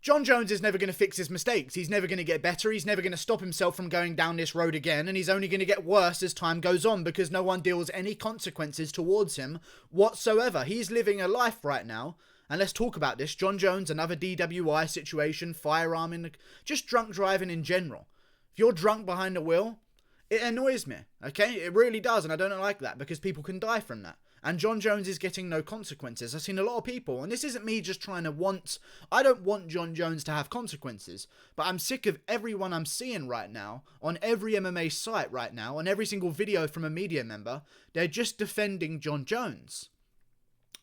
Jon Jones is never going to fix his mistakes. He's never going to get better. He's never going to stop himself from going down this road again. And he's only going to get worse as time goes on because no one deals any consequences towards him whatsoever. He's living a life right now. And let's talk about this. Jon Jones, another DWI situation, firearm in the... just drunk driving in general. If you're drunk behind the wheel, it annoys me. Okay? It really does. And I don't like that because people can die from that. And Jon Jones is getting no consequences. I've seen a lot of people, and this isn't me just trying to want... I don't want Jon Jones to have consequences, but I'm sick of everyone I'm seeing right now, on every MMA site right now, on every single video from a media member, they're just defending Jon Jones.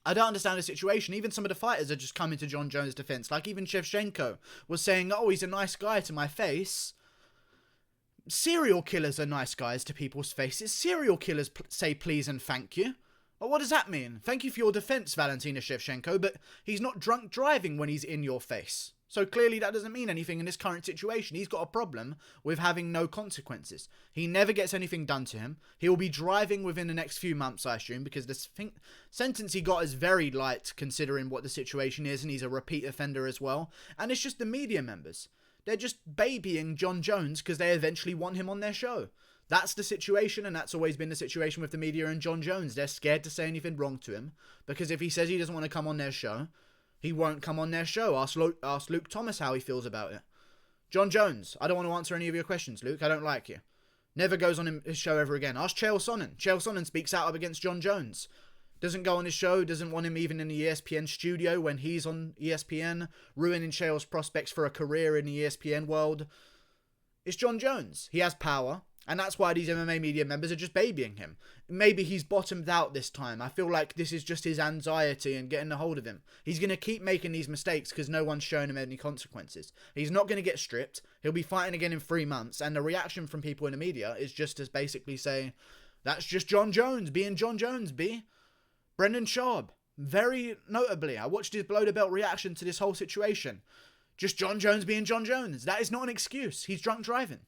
I don't understand the situation. Even some of the fighters are just coming to Jon Jones' defense. Like even Shevchenko was saying, oh, he's a nice guy to my face. Serial killers are nice guys to people's faces. Serial killers say please and thank you. Well, what does that mean? Thank you for your defense, Valentina Shevchenko, but he's not drunk driving when he's in your face. So clearly that doesn't mean anything in this current situation. He's got a problem with having no consequences. He never gets anything done to him. He will be driving within the next few months, I assume, because the sentence he got is very light considering what the situation is, and he's a repeat offender as well. And it's just the media members. They're just babying Jon Jones because they eventually want him on their show. That's the situation, and that's always been the situation with the media and Jon Jones. They're scared to say anything wrong to him, because if he says he doesn't want to come on their show, he won't come on their show. Ask Luke Thomas how he feels about it. Jon Jones, I don't want to answer any of your questions, Luke. I don't like you. Never goes on his show ever again. Ask Chael Sonnen. Chael Sonnen speaks out up against Jon Jones. Doesn't go on his show, doesn't want him even in the ESPN studio when he's on ESPN, ruining Chael's prospects for a career in the ESPN world. It's Jon Jones. He has power. And that's why these MMA media members are just babying him. Maybe he's bottomed out this time. I feel like this is just his anxiety and getting a hold of him. He's going to keep making these mistakes because no one's showing him any consequences. He's not going to get stripped. He'll be fighting again in 3 months. And the reaction from people in the media is just to basically say, that's just Jon Jones being Jon Jones, B. Brendan Schaub, very notably, I watched his below the belt reaction to this whole situation. Just Jon Jones being Jon Jones. That is not an excuse. He's drunk driving.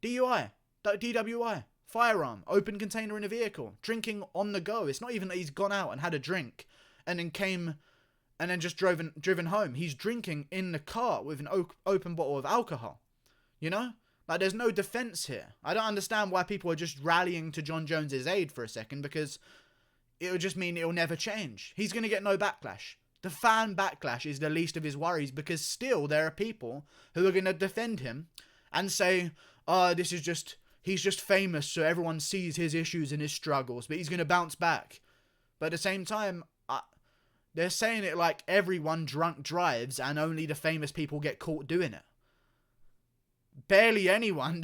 DUI, DWI, firearm, open container in a vehicle, drinking on the go. It's not even that he's gone out and had a drink and then came and then just driven home. He's drinking in the car with an open bottle of alcohol. You know? Like, there's no defense here. I don't understand why people are just rallying to Jon Jones's aid for a second, because it would just mean it'll never change. He's going to get no backlash. The fan backlash is the least of his worries, because still there are people who are going to defend him and say, oh, he's just famous, so everyone sees his issues and his struggles, but he's going to bounce back. But at the same time, they're saying it like everyone drunk drives and only the famous people get caught doing it. Barely anyone.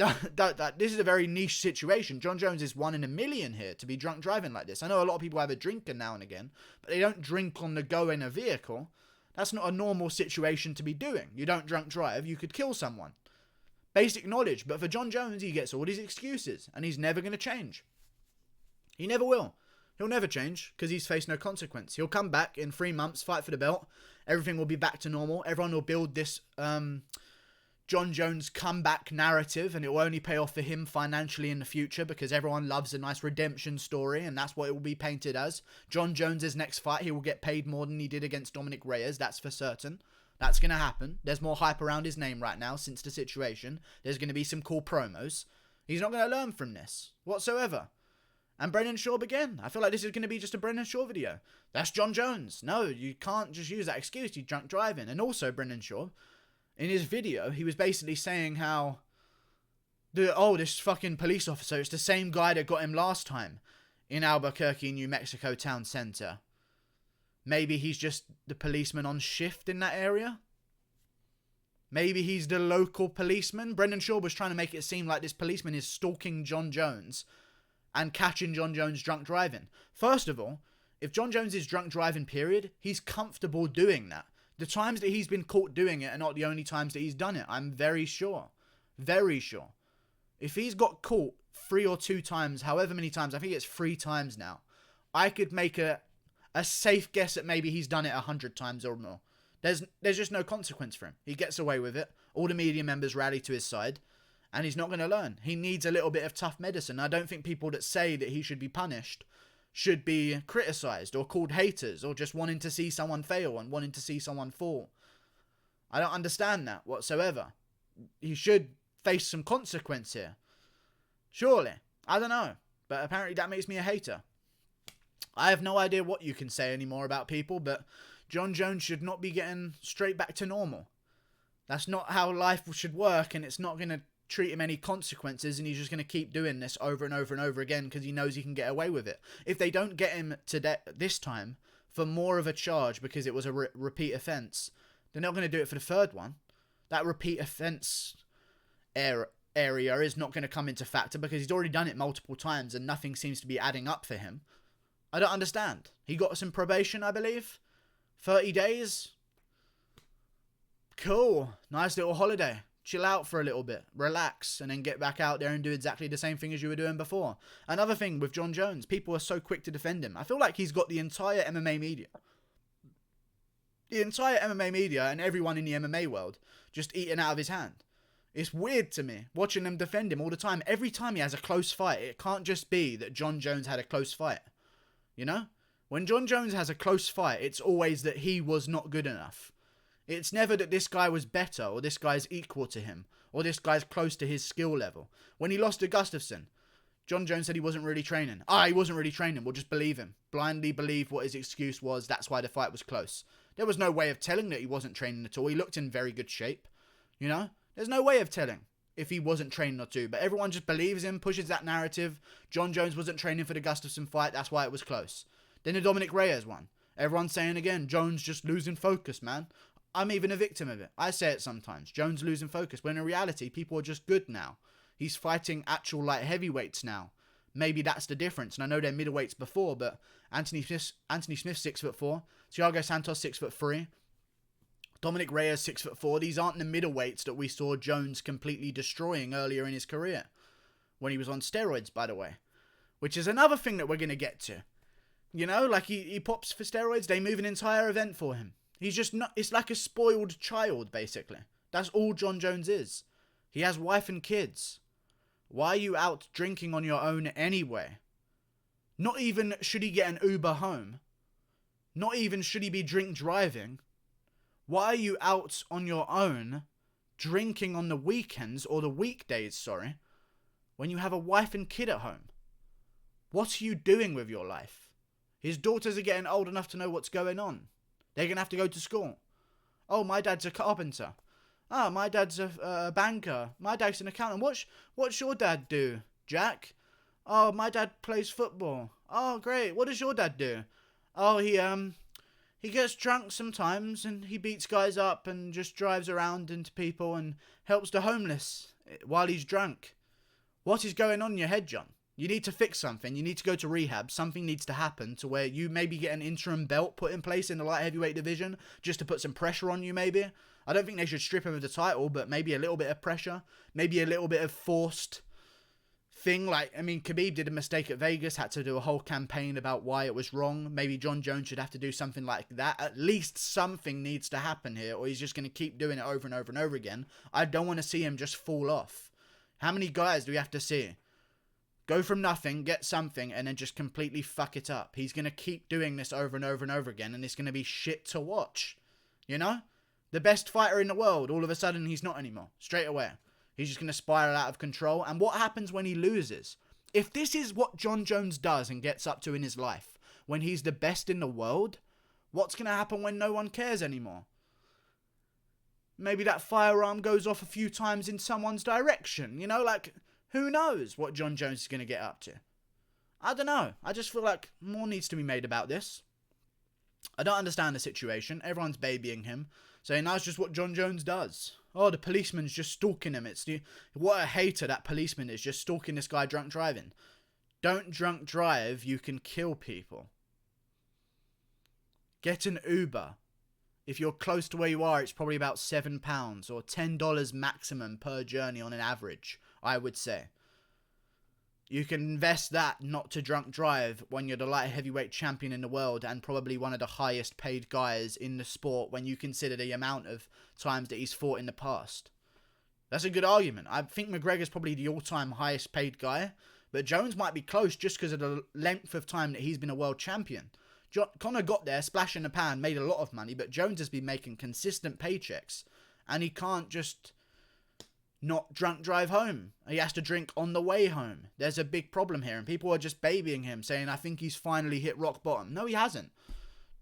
This is a very niche situation. Jon Jones is 1 in a million here to be drunk driving like this. I know a lot of people have a drinker now and again, but they don't drink on the go in a vehicle. That's not a normal situation to be doing. You don't drunk drive, you could kill someone. Basic knowledge, but for Jon Jones, he gets all these excuses, and he's never going to change. He never will. He'll never change, because he's faced no consequence. He'll come back in 3 months, fight for the belt, everything will be back to normal, everyone will build this Jon Jones comeback narrative, and it will only pay off for him financially in the future, because everyone loves a nice redemption story, and that's what it will be painted as. Jon Jones' next fight, he will get paid more than he did against Dominic Reyes, that's for certain. That's going to happen. There's more hype around his name right now since the situation. There's going to be some cool promos. He's not going to learn from this whatsoever. And Brendan Schaub again. I feel like this is going to be just a Brendan Schaub video. That's Jon Jones. No, you can't just use that excuse. You're drunk driving. And also Brendan Schaub, in his video, he was basically saying how, this fucking police officer, it's the same guy that got him last time in Albuquerque, New Mexico town center. Maybe he's just the policeman on shift in that area. Maybe he's the local policeman. Brendan Schaub was trying to make it seem like this policeman is stalking Jon Jones and catching Jon Jones drunk driving. First of all, if Jon Jones is drunk driving, period, he's comfortable doing that. The times that he's been caught doing it are not the only times that he's done it. I'm very sure. Very sure. If he's got caught 3 or 2 times, however many times, I think it's 3 times now, I could make a safe guess that maybe he's done it 100 times or more. There's just no consequence for him. He gets away with it. All the media members rally to his side, and he's not going to learn. He needs a little bit of tough medicine. I don't think people that say that he should be punished should be criticized or called haters or just wanting to see someone fail and wanting to see someone fall. I don't understand that whatsoever. He should face some consequence here. Surely. I don't know. But apparently that makes me a hater. I have no idea what you can say anymore about people, but Jon Jones should not be getting straight back to normal. That's not how life should work, and it's not going to treat him any consequences, and he's just going to keep doing this over and over and over again because he knows he can get away with it. If they don't get him this time for more of a charge because it was a repeat offence, they're not going to do it for the third one. That repeat offence area is not going to come into factor because he's already done it multiple times and nothing seems to be adding up for him. I don't understand. He got some probation, I believe. 30 days. Cool. Nice little holiday. Chill out for a little bit. Relax. And then get back out there and do exactly the same thing as you were doing before. Another thing with Jon Jones. People are so quick to defend him. I feel like he's got the entire MMA media. The entire MMA media and everyone in the MMA world just eating out of his hand. It's weird to me watching them defend him all the time. Every time he has a close fight, it can't just be that Jon Jones had a close fight. You know? When Jon Jones has a close fight, it's always that he was not good enough. It's never that this guy was better, or this guy's equal to him, or this guy's close to his skill level. When he lost to Gustafsson, Jon Jones said he wasn't really training. He wasn't really training. We'll just believe him. Blindly believe what his excuse was. That's why the fight was close. There was no way of telling that he wasn't training at all. He looked in very good shape. You know? There's no way of telling if he wasn't training or two. But everyone just believes him, pushes that narrative. Jon Jones wasn't training for the Gustafsson fight. That's why it was close. Then the Dominic Reyes one. Everyone's saying again, Jones just losing focus, man. I'm even a victim of it. I say it sometimes. Jones losing focus. When in reality, people are just good now. He's fighting actual light heavyweights now. Maybe that's the difference. And I know they're middleweights before, but Anthony Smith 6'4", Thiago Santos 6'3", Dominic Reyes 6'4". These aren't the middleweights that we saw Jones completely destroying earlier in his career. When he was on steroids, by the way. Which is another thing that we're going to get to. You know, like he pops for steroids, they move an entire event for him. He's just not, it's like a spoiled child, basically. That's all Jon Jones is. He has wife and kids. Why are you out drinking on your own anyway? Not even should he get an Uber home. Not even should he be drink driving. Why are you out on your own, drinking on the weekends, or the weekdays, sorry, when you have a wife and kid at home? What are you doing with your life? His daughters are getting old enough to know what's going on. They're going to have to go to school. Oh, my dad's a carpenter. Oh, my dad's a banker. My dad's an accountant. What's your dad do, Jack? Oh, my dad plays football. Oh, great. What does your dad do? Oh, he gets drunk sometimes and he beats guys up and just drives around into people and helps the homeless while he's drunk. What is going on in your head, John? You need to fix something. You need to go to rehab. Something needs to happen to where you maybe get an interim belt put in place in the light heavyweight division just to put some pressure on you, maybe. I don't think they should strip him of the title, but maybe a little bit of pressure. Maybe a little bit of forced thing. Like, I mean, Khabib did a mistake at Vegas, had to do a whole campaign about why it was wrong. Maybe Jon Jones should have to do something like that. At least something needs to happen here, or he's just going to keep doing it over and over and over again. I don't want to see him just fall off. How many guys do we have to see go from nothing, get something, and then just completely fuck it up? He's going to keep doing this over and over and over again, and it's going to be shit to watch. You know? The best fighter in the world, all of a sudden he's not anymore. Straight away. He's just going to spiral out of control. And what happens when he loses? If this is what Jon Jones does and gets up to in his life, when he's the best in the world, what's going to happen when no one cares anymore? Maybe that firearm goes off a few times in someone's direction. You know, like, who knows what Jon Jones is going to get up to? I don't know. I just feel like more needs to be made about this. I don't understand the situation. Everyone's babying him, saying that's just what Jon Jones does. Oh, the policeman's just stalking him. What a hater that policeman is, just stalking this guy drunk driving. Don't drunk drive, you can kill people. Get an Uber. If you're close to where you are, it's probably about £7 or $10 maximum per journey on an average, I would say. You can invest that not to drunk drive when you're the light heavyweight champion in the world and probably one of the highest paid guys in the sport when you consider the amount of times that he's fought in the past. That's a good argument. I think McGregor's probably the all-time highest paid guy, but Jones might be close just because of the length of time that he's been a world champion. Conor got there, splash in the pan, made a lot of money, but Jones has been making consistent paychecks And he can't just not drunk drive home. He has to drink on the way home. There's a big problem here, and people are just babying him, saying, I think he's finally hit rock bottom. No, he hasn't.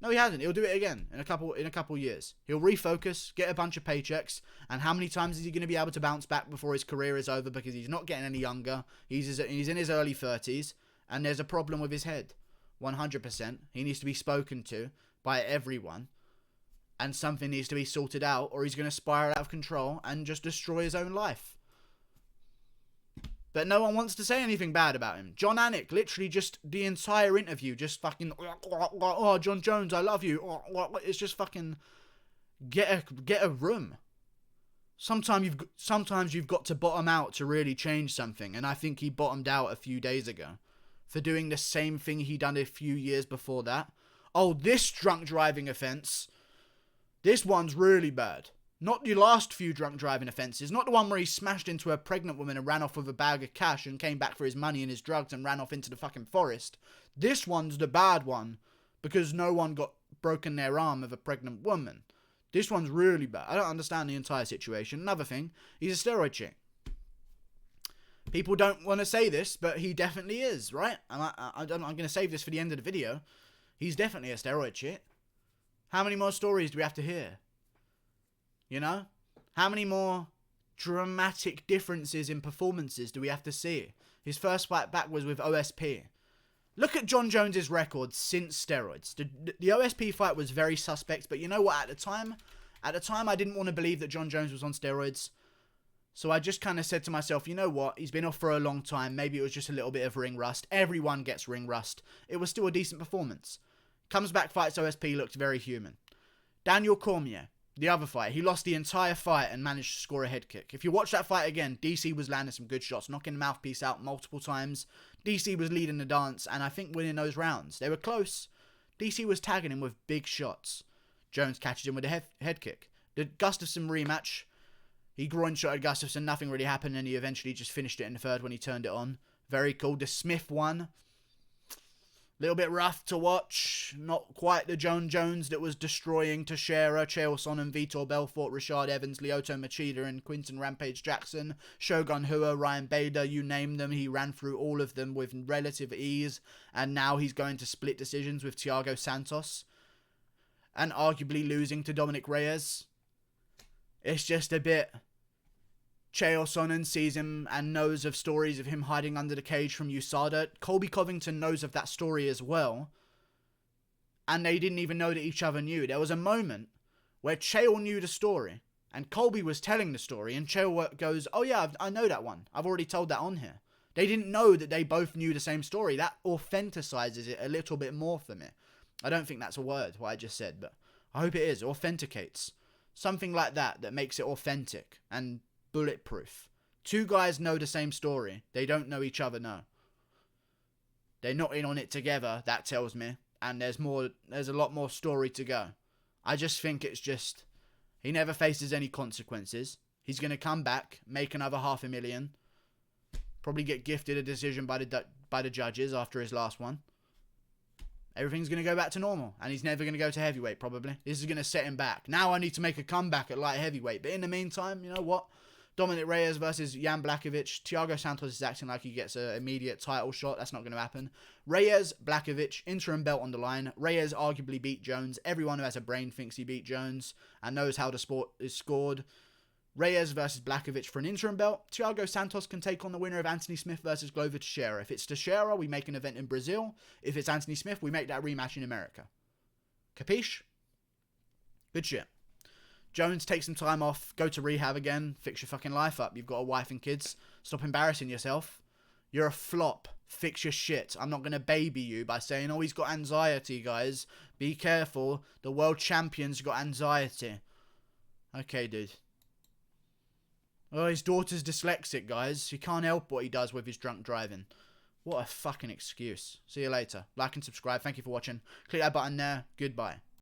No, he hasn't. He'll do it again in a couple years. He'll refocus, get a bunch of paychecks, and how many times is he going to be able to bounce back before his career is over? Because he's not getting any younger. He's in his early 30s, and there's a problem with his head. 100%. He needs to be spoken to by everyone, and something needs to be sorted out, or he's going to spiral out of control and just destroy his own life. But no one wants to say anything bad about him. Jon Anik, literally just the entire interview, just fucking, oh, Jon Jones, I love you. It's just fucking, get a room. Sometimes you've got to bottom out to really change something. And I think he bottomed out a few days ago for doing the same thing he done a few years before that. Oh, this drunk driving offence. This one's really bad. Not the last few drunk driving offences. Not the one where he smashed into a pregnant woman and ran off with a bag of cash and came back for his money and his drugs and ran off into the fucking forest. This one's the bad one because no one got broken their arm of a pregnant woman. This one's really bad. I don't understand the entire situation. Another thing, he's a steroid chick. People don't want to say this, but he definitely is, right? I'm going to save this for the end of the video. He's definitely a steroid chick. How many more stories do we have to hear? You know? How many more dramatic differences in performances do we have to see? His first fight back was with OSP. Look at Jon Jones' record since steroids. The OSP fight was very suspect, but you know what? At the time I didn't want to believe that Jon Jones was on steroids. So I just kind of said to myself, you know what? He's been off for a long time. Maybe it was just a little bit of ring rust. Everyone gets ring rust. It was still a decent performance. Comes back, fights OSP, looked very human. Daniel Cormier. The other fight, he lost the entire fight and managed to score a head kick. If you watch that fight again, DC was landing some good shots, knocking the mouthpiece out multiple times. DC was leading the dance and I think winning those rounds. They were close. DC was tagging him with big shots. Jones catches him with a head kick. The Gustafsson rematch, he groin shotted Gustafsson, nothing really happened, and he eventually just finished it in the third when he turned it on. Very cool. The Smith one. Little bit rough to watch. Not quite the Jon Jones that was destroying Teixeira, Chael Sonnen, Vitor Belfort, Rashad Evans, Lyoto Machida, and Quinton Rampage Jackson. Shogun Hua, Ryan Bader, you name them. He ran through all of them with relative ease. And now he's going to split decisions with Thiago Santos. And arguably losing to Dominic Reyes. It's just a bit... Chael Sonnen sees him and knows of stories of him hiding under the cage from USADA. Colby Covington knows of that story as well. And they didn't even know that each other knew. There was a moment where Chael knew the story. And Colby was telling the story. And Chael goes, oh yeah, I know that one. I've already told that on here. They didn't know that they both knew the same story. That authenticizes it a little bit more for me. I don't think that's a word, what I just said. But I hope it is. Authenticates. Something like that makes it authentic. And... bulletproof. Two guys know the same story. They don't know each other, no. They're not in on it together, that tells me. And there's a lot more story to go. I just think it's just... he never faces any consequences. He's going to come back, make another $500,000. Probably get gifted a decision by the judges after his last one. Everything's going to go back to normal. And he's never going to go to heavyweight, probably. This is going to set him back. Now I need to make a comeback at light heavyweight. But in the meantime, you know what? Dominic Reyes versus Jan Blachowicz. Thiago Santos is acting like he gets an immediate title shot. That's not going to happen. Reyes, Blachowicz, interim belt on the line. Reyes arguably beat Jones. Everyone who has a brain thinks he beat Jones and knows how the sport is scored. Reyes versus Blachowicz for an interim belt. Thiago Santos can take on the winner of Anthony Smith versus Glover Teixeira. If it's Teixeira, we make an event in Brazil. If it's Anthony Smith, we make that rematch in America. Capiche? Good shit. Jones, take some time off, go to rehab again, fix your fucking life up. You've got a wife and kids. Stop embarrassing yourself. You're a flop. Fix your shit. I'm not going to baby you by saying, oh, he's got anxiety, guys. Be careful. The world champion's got anxiety. Okay, dude. Oh, his daughter's dyslexic, guys. He can't help what he does with his drunk driving. What a fucking excuse. See you later. Like and subscribe. Thank you for watching. Click that button there. Goodbye.